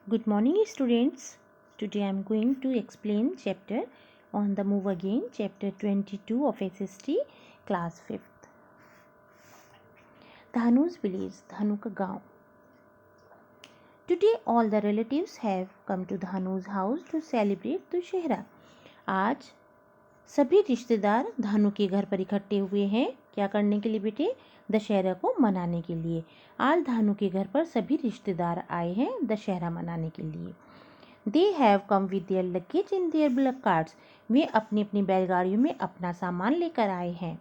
Good morning, students. Today I am going to explain chapter on the move again, chapter 22 of SST, class 5th. Dhanu's village, Dhanu का गांव. Today all the relatives have come to Dhanu's house to celebrate Dussehra. आज सभी रिश्तेदार धानु के घर पर इकट्ठे हुए हैं. क्या करने के लिए बेटे? दशहरा को मनाने के लिए. आज धानु के घर पर सभी रिश्तेदार आए हैं दशहरा मनाने के लिए. They have come with their luggage in their bullock carts. वे अपनी अपनी बैलगाड़ियों में अपना सामान लेकर आए हैं.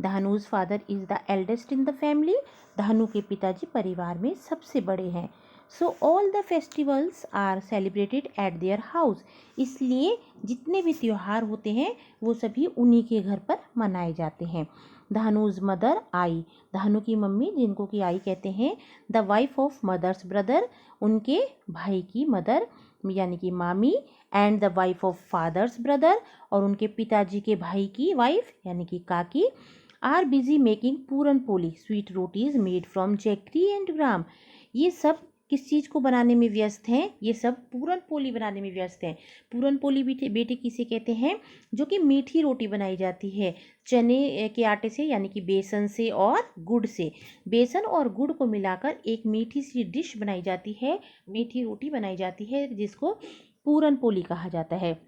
धानु's father is the eldest in the family. धानु के पिताजी परिवार में सबसे बड़े हैं. So all the festivals are celebrated at their house. इसलिए जितने भी त्योहार होते हैं वो सभी उन्हीं के घर पर मनाए जाते हैं. धानु's मदर आई. धानु की मम्मी जिनको कि आई कहते हैं. The wife of mother's brother. उनके भाई की मदर यानी कि मामी. And the wife of father's brother. और उनके पिताजी के भाई की वाइफ यानी कि काकी. Are busy making puran poli sweet rotis made from jaggery and gram. ये सब किस चीज़ को बनाने में व्यस्त हैं? ये सब पूरन पोली बनाने में व्यस्त हैं. पूरन पोली बेटे किसे कहते हैं? जो कि मीठी रोटी बनाई जाती है चने के आटे से यानी कि बेसन से और गुड़ से. बेसन और गुड़ को मिलाकर एक मीठी सी डिश बनाई जाती है, मीठी रोटी बनाई जाती है जिसको पूरन पोली कहा जाता है.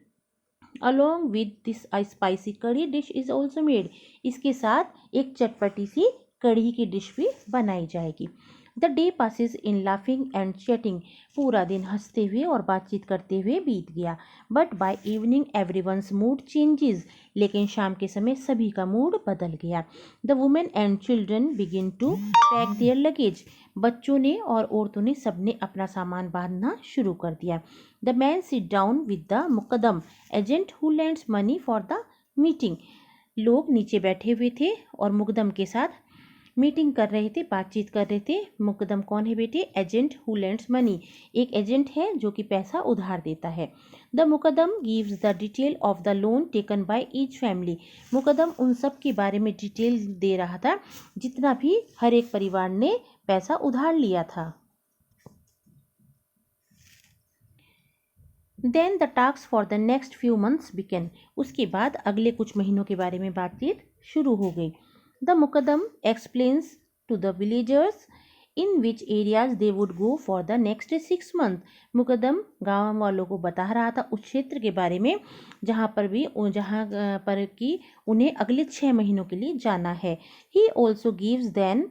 Along with this a spicy curry dish is also made. इसके साथ एक चटपटी सी कढ़ी की डिश भी बनाई जाएगी. The day passes in laughing and chatting. पूरा दिन हंसते हुए और बातचीत करते हुए बीत गया. But by evening everyone's mood changes. लेकिन शाम के समय सभी का मूड बदल गया. The women and children begin to pack their luggage. बच्चों ने और औरतों ने सबने अपना सामान बांधना शुरू कर दिया. The man sit down with the mukadam agent who lends money for the meeting. लोग नीचे बैठे हुए थे और मुकदम के साथ मीटिंग कर रहे थे, बातचीत कर रहे थे. मुकदम कौन है बेटे? Agent who lends money. एक एजेंट है जो कि पैसा उधार देता है. The mukadam gives the detail of the loan taken by each family. मुकदम उन सब के बारे में डिटेल दे रहा था जितना भी हर एक परिवार ने पैसा उधार लिया था. Then the task for the next few months began. उसके बाद अगले कुछ महीनों के बारे में बातचीत शुरू हो गई. The mukadam explains to the villagers in which areas they would go for the next 6 month. मुकदम गाँव वालों को बता रहा था उस क्षेत्र के बारे में जहाँ पर कि उन्हें अगले 6 महीनों के लिए जाना है. He also gives then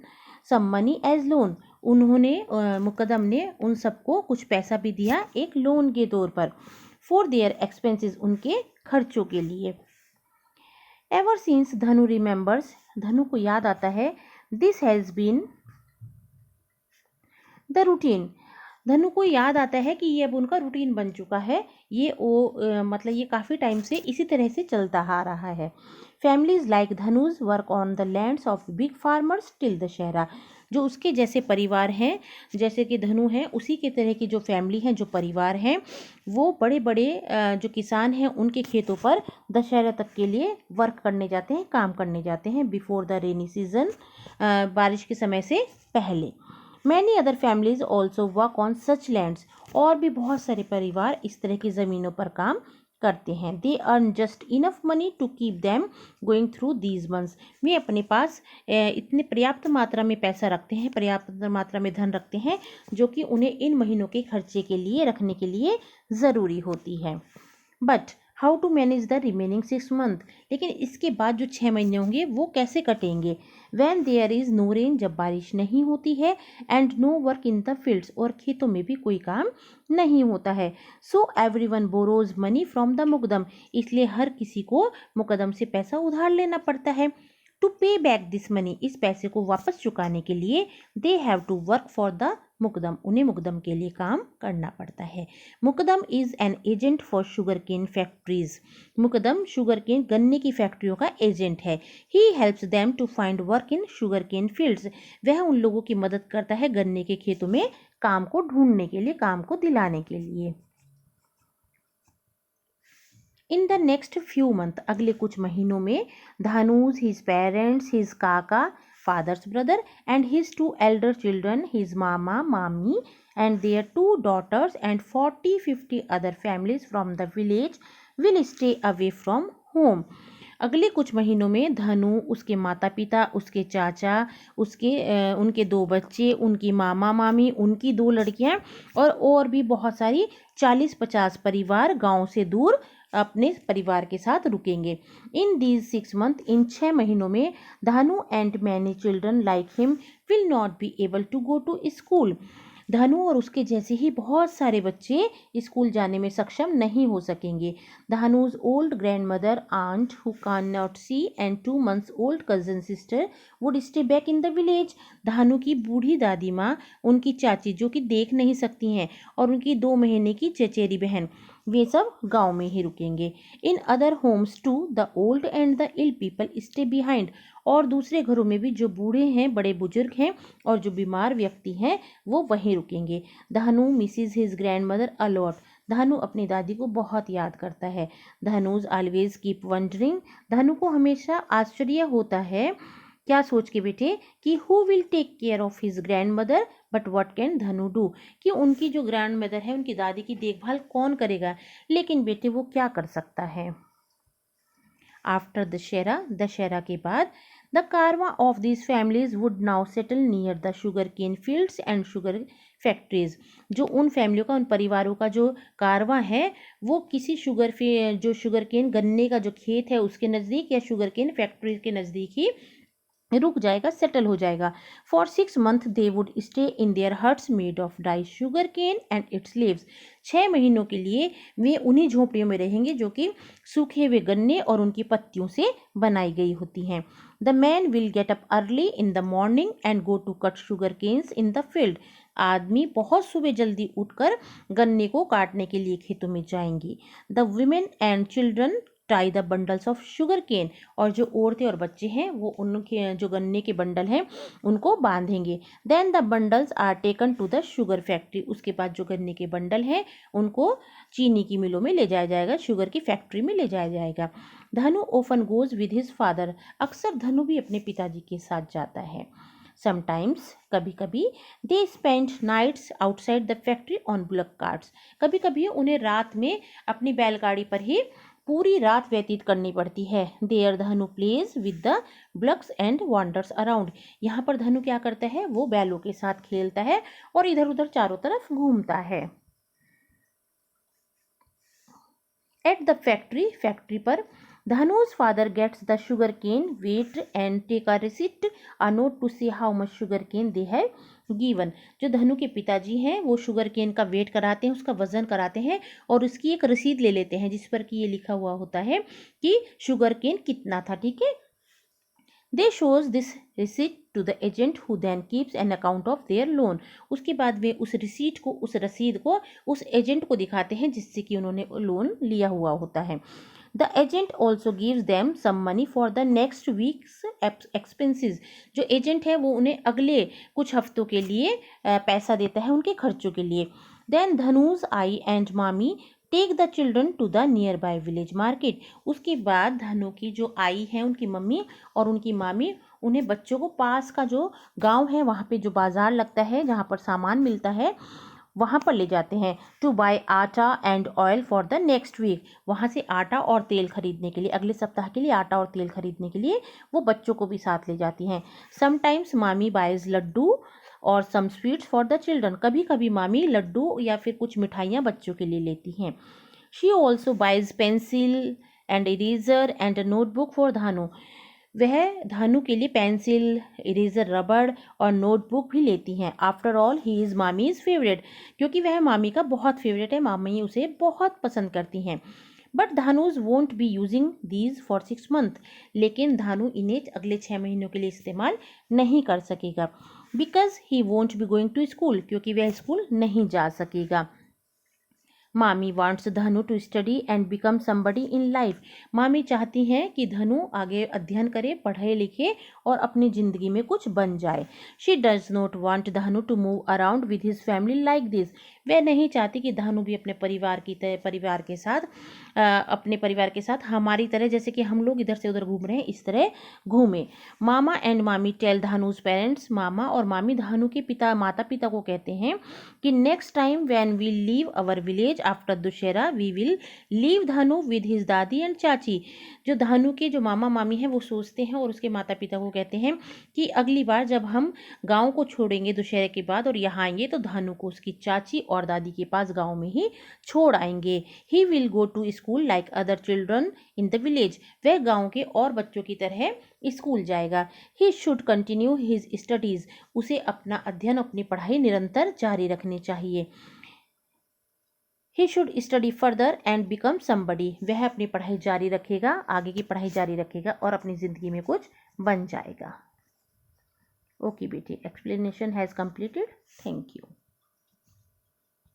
some money as loan. उन्होंने मुकदम ने उन सबको कुछ पैसा भी दिया एक लोन के तौर पर. For their expenses. उनके खर्चों के लिए. Ever since Dhanu remembers. Dhanu को याद आता है. This has been the routine. Dhanu को याद आता है कि ये अब उनका रूटीन बन चुका है. ये मतलब ये काफ़ी टाइम से इसी तरह से चलता आ रहा है. Families like Dhanu's work on the lands of big farmers till Dussehra. जो उसके जैसे परिवार हैं जैसे कि धनु हैं उसी के तरह की जो फैमिली हैं जो परिवार हैं वो बड़े बड़े जो किसान हैं उनके खेतों पर दशहरा तक के लिए वर्क करने जाते हैं, काम करने जाते हैं बिफोर द रेनी सीजन. बारिश के समय से पहले. Many other families also work on such lands. और भी बहुत सारे परिवार इस तरह की ज़मीनों पर काम करते हैं. They earn just enough money to keep them going through these months. वे अपने पास इतने पर्याप्त मात्रा में पैसा रखते हैं, पर्याप्त मात्रा में धन रखते हैं जो कि उन्हें इन महीनों के खर्चे के लिए रखने के लिए ज़रूरी होती है. But how to manage the remaining 6 month. लेकिन इसके बाद जो 6 महीने होंगे वो कैसे कटेंगे? When there is no rain. जब बारिश नहीं होती है. And no work in the fields. और खेतों में भी कोई काम नहीं होता है. So everyone borrows money from the mukadam. इसलिए हर किसी को मुकदम से पैसा उधार लेना पड़ता है. टू पे बैक दिस मनी. इस पैसे को वापस चुकाने के लिए they have to work for the mukadam. उन्हें मुकदम के लिए काम करना पड़ता है. Mukadam is an agent for sugarcane factories. मुकदम शुगर केन गन्ने की फैक्ट्रियों का एजेंट है. He helps them to find work in sugarcane fields. वह उन लोगों की मदद करता है गन्ने के खेतों में काम को ढूंढने के लिए, काम को दिलाने के लिए. In the next few month. अगले कुछ महीनों में धानुज, हिज पेरेंट्स, हिज काका, father's brother and his 2 elder children, his mama, mami and their 2 daughters and 40-50 other families from the village will stay away from home. अगले कुछ महीनों में धनु, उसके माता पिता, उसके चाचा, उनके 2 बच्चे, उनकी मामा मामी, उनकी 2 लड़कियां और भी बहुत सारी 40-50 परिवार गांव से दूर अपने परिवार के साथ रुकेंगे. इन दीज 6 months, इन 6 महीनों में Dhanu and many children like him will not be able to go to school. Dhanu और उसके जैसे ही बहुत सारे बच्चे स्कूल जाने में सक्षम नहीं हो सकेंगे. Dhanu's old grandmother, aunt who can not see and 2 months old cousin sister would stay back in the village. Dhanu की बूढ़ी दादी माँ, उनकी चाची जो कि देख नहीं सकती हैं, और उनकी 2 महीने की चचेरी बहन, वे सब गांव में ही रुकेंगे. In other homes to the old and the ill people stay behind. और दूसरे घरों में भी जो बूढ़े हैं, बड़े बुजुर्ग हैं और जो बीमार व्यक्ति हैं, वो वहीं रुकेंगे. Dhanu misses his grandmother a lot. Dhanu अपनी दादी को बहुत याद करता है. Dhanu's always keep wondering. Dhanu को हमेशा आश्चर्य होता है, क्या सोच के बेटे, कि who will take care of his grandmother but what can Dhanu do. कि उनकी जो ग्रैंड मदर है, उनकी दादी की देखभाल कौन करेगा, लेकिन बेटे वो क्या कर सकता है. आफ्टर दशहरा के बाद the caravan of this families would now settle near the sugarcane fields and sugar factories. जो उन फैमिलियों का, उन परिवारों का जो कारवा है, वो किसी जो शुगर केन गन्ने का जो खेत है उसके नज़दीक या शुगर केन फैक्ट्री के नज़दीक ही रुक जाएगा, सेटल हो जाएगा. For 6 months they would stay in their huts made of dry sugarcane and its leaves. 6 महीनों के लिए वे उन्हीं झोंपड़ियों में रहेंगे जो कि सूखे हुए गन्ने और उनकी पत्तियों से बनाई गई होती हैं. The man will get up early in the morning and go to cut sugarcanes in the field. आदमी बहुत सुबह जल्दी उठकर गन्ने को काटने के लिए खेतों में जाएंगी. The women and children tie the bundles of sugar cane. और जो औरतें और बच्चे हैं, वो उनके जो गन्ने के बंडल हैं उनको बांधेंगे. Then the bundles are taken to the sugar factory. उसके बाद जो गन्ने के बंडल हैं उनको चीनी की मिलों में ले जाया जाएगा, शुगर की फैक्ट्री में ले जाया जाएगा. Dhanu often goes with his father. अक्सर धनु भी अपने पिताजी के साथ जाता है. समटाइम्स, कभी कभी, they spend nights outside the factory on bullock carts. कभी कभी उन्हें रात में अपनी बैलगाड़ी पर ही पूरी रात व्यतीत करनी पड़ती है. There Dhanu plays with the bullocks and wanders around. यहाँ पर धनु क्या करता है, वो बैलों के साथ खेलता है और इधर उधर चारों तरफ घूमता है. एट द फैक्ट्री पर Dhanu's father gets the sugar cane weight and take a receipt, a note to say how much sugar cane they have given. जो धनु के पिताजी हैं वो शुगर केन का वेट कराते हैं, उसका वजन कराते हैं और उसकी एक रसीद ले लेते हैं जिस पर कि ये लिखा हुआ होता है कि शुगर केन कितना था. ठीक है. They shows this receipt to the agent who then keeps an account of their loan. उसके बाद वे उस रसीद को उस एजेंट को दिखाते हैं जिससे कि उन्होंने लोन लिया हुआ होता है. The agent also gives them some money for the next week's expenses. जो एजेंट है वो उन्हें अगले कुछ हफ्तों के लिए पैसा देता है उनके खर्चों के लिए. Then Dhanu's आई and Mami take the children to the nearby village market. उसके बाद धनु की जो आई है, उनकी मम्मी और उनकी मामी, उन्हें बच्चों को पास का जो गांव है वहाँ पे जो बाजार लगता है जहाँ पर सामान मिलता है वहाँ पर ले जाते हैं. To buy atta and oil for the next week. वहाँ से आटा और तेल खरीदने के लिए, अगले सप्ताह के लिए आटा और तेल खरीदने के लिए वो बच्चों को भी साथ ले जाती हैं. समटाइम्स मामी बाइज लड्डू और some sweets for the children. कभी कभी मामी लड्डू या फिर कुछ मिठाइयाँ बच्चों के लिए लेती हैं. She also buys pencil and eraser and a notebook for Dhanu. वह धानु के लिए पेंसिल, इरेजर, रबड़ और नोटबुक भी लेती हैं. After all he is mami's favourite. क्योंकि वह मामी का बहुत फेवरेट है, मामी उसे बहुत पसंद करती हैं. But Dhanu's won't be using these for 6 months. लेकिन धानु इन्हें अगले 6 महीनों के लिए इस्तेमाल नहीं कर सकेगा. Because he won't be going to school. क्योंकि वह स्कूल नहीं जा सकेगा. Mami wants Dhanu to study and become somebody in life. मामी चाहती हैं कि धनु आगे अध्ययन करे, पढ़े लिखे और अपनी ज़िंदगी में कुछ बन जाए. She does not want Dhanu to move around with his family like this. वह नहीं चाहती कि धनु भी अपने परिवार के साथ अपने परिवार के साथ हमारी तरह, जैसे कि हम लोग इधर से उधर घूम रहे हैं, इस तरह घूमें। मामा एंड मामी टेल धानुज पेरेंट्स, मामा और मामी धानु के पिता माता पिता को कहते हैं कि next time when we leave our village after Dussehra we will leave Dhanu with his dadi and chachi. जो धानु के जो मामा मामी हैं वो सोचते हैं और उसके माता पिता को कहते हैं कि अगली बार जब हम गांव को छोड़ेंगे दुशहरे के बाद और यहाँ आएंगे तो धानु को उसकी चाची और दादी के पास गांव में ही छोड़ आएंगे। He will go to school like other children in the village, वह गांव के और बच्चों की तरह स्कूल जाएगा। He should continue his studies, उसे अपना अध्ययन अपनी पढ़ाई निरंतर जारी रखनी चाहिए। He should study further and become somebody, वह अपनी पढ़ाई जारी रखेगा, आगे की पढ़ाई जारी रखेगा और अपनी ज़िंदगी में कुछ बन जाएगा। ओके बेटी, explanation has completed. Thank you.